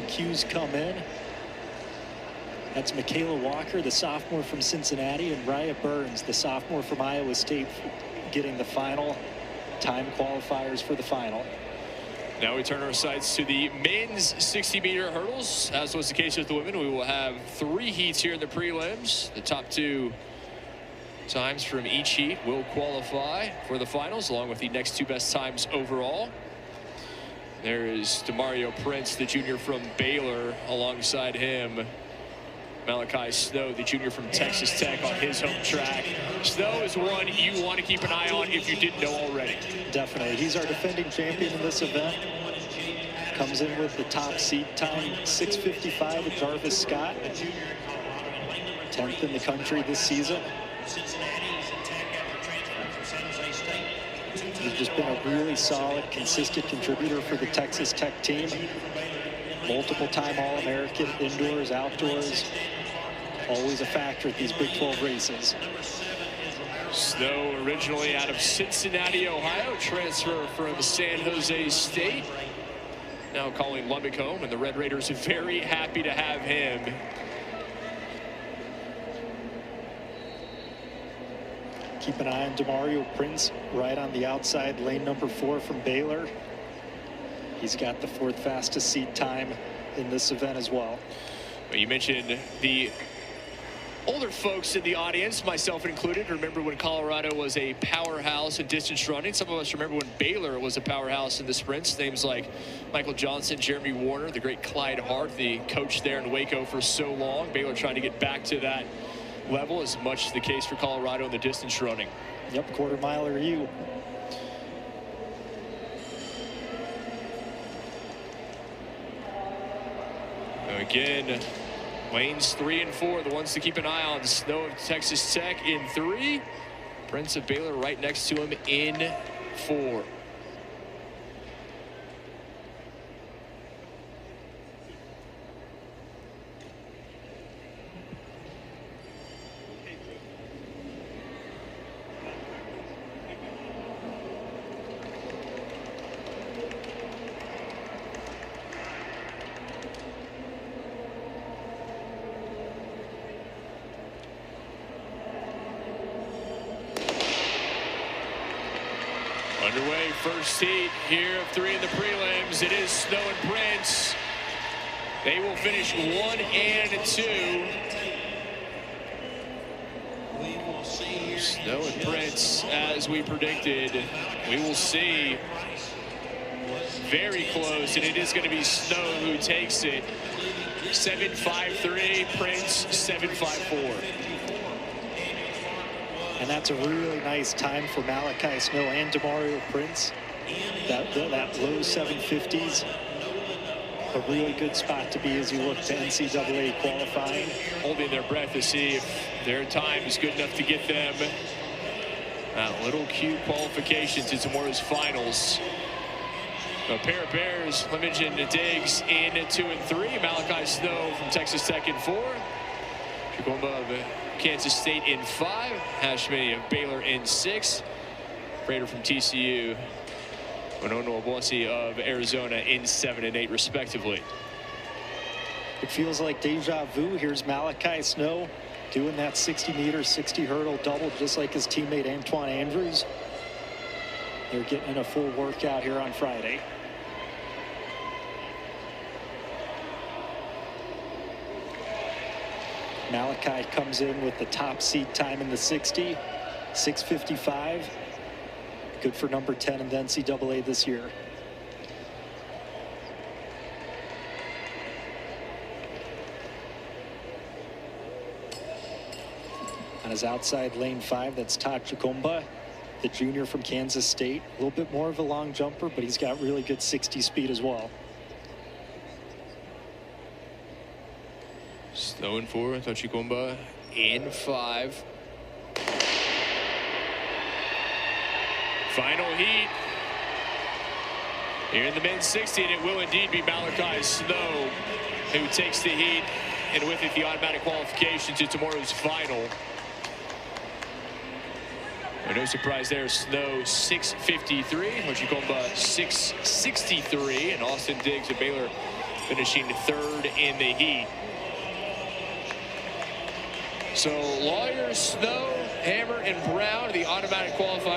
final cues come in. That's Michaela Walker, the sophomore from Cincinnati, and Raya Burns, the sophomore from Iowa State, getting the final time qualifiers for the final. Now we turn our sights to the men's 60-meter hurdles. As was the case with the women, we will have 3 heats here in the prelims. The top 2 times from each heat will qualify for the finals, along with the next 2 best times overall. There is DeMario Prince, the junior from Baylor, alongside him Malachi Snow, the junior from Texas Tech, on his home track. Snow is one you want to keep an eye on if you didn't know already. Definitely. He's our defending champion in this event. Comes in with the top seed time, 6:55 with Jarvis Scott. 10th in the country this season. He's just been a really solid, consistent contributor for the Texas Tech team. Multiple-time All-American, indoors, outdoors. Always a factor at these Big 12 races. Snow, originally out of Cincinnati, Ohio, transfer from San Jose State. Now calling Lubbock home, and the Red Raiders are very happy to have him. Keep an eye on DeMario Prince right on the outside, lane number 4 from Baylor. He's got the 4th fastest seat time in this event as well. You mentioned the older folks in the audience, myself included, remember when Colorado was a powerhouse in distance running. Some of us remember when Baylor was a powerhouse in the sprints. Names like Michael Johnson, Jeremy Warner, the great Clyde Hart, the coach there in Waco for so long. Baylor trying to get back to that level, is much the case for Colorado in the distance running. Yep, quarter miler you. Again, lanes 3 and 4, the ones to keep an eye on. Snow of Texas Tech in 3. Prince of Baylor right next to him in 4. Underway, first heat here of 3 in the prelims. It is Snow and Prince. They will finish 1 and 2. Snow and Prince, as we predicted, we will see. Very close, and it is going to be Snow who takes it. 7.53, Prince 7.54. And that's a really nice time for Malachi Snow and DeMario Prince. That low 750s. A really good spot to be as you look to NCAA qualifying. Holding their breath to see if their time is good enough to get them that little cute qualification to tomorrow's finals. A pair of pairs, Imogen Diggs in 2 and 3. Malachi Snow from Texas Tech in 4. Chigomba of Kansas State in 5. Hashmi of Baylor in 6. Prater from TCU. Onono Obosi of Arizona in 7 and 8 respectively. It feels like deja vu. Here's Malachi Snow doing that 60-meter, 60 hurdle double just like his teammate Antoine Andrews. They're getting in a full workout here on Friday. Malachi comes in with the top seed time in the 60, 6:55. Good for number 10 in the NCAA this year. On his outside, lane 5, that's Todd Chigomba, the junior from Kansas State. A little bit more of a long jumper, but he's got really good 60 speed as well. Snow in 4, Chigomba in 5. Final heat here in the men's 60, and it will indeed be Malachi Snow who takes the heat, and with it the automatic qualification to tomorrow's final. No surprise there. Snow 6.53, Chigomba 6.63, and Austin Diggs of Baylor finishing third in the heat. So Lawyer, Snow, Hammer, and Brown, the automatic qualifiers.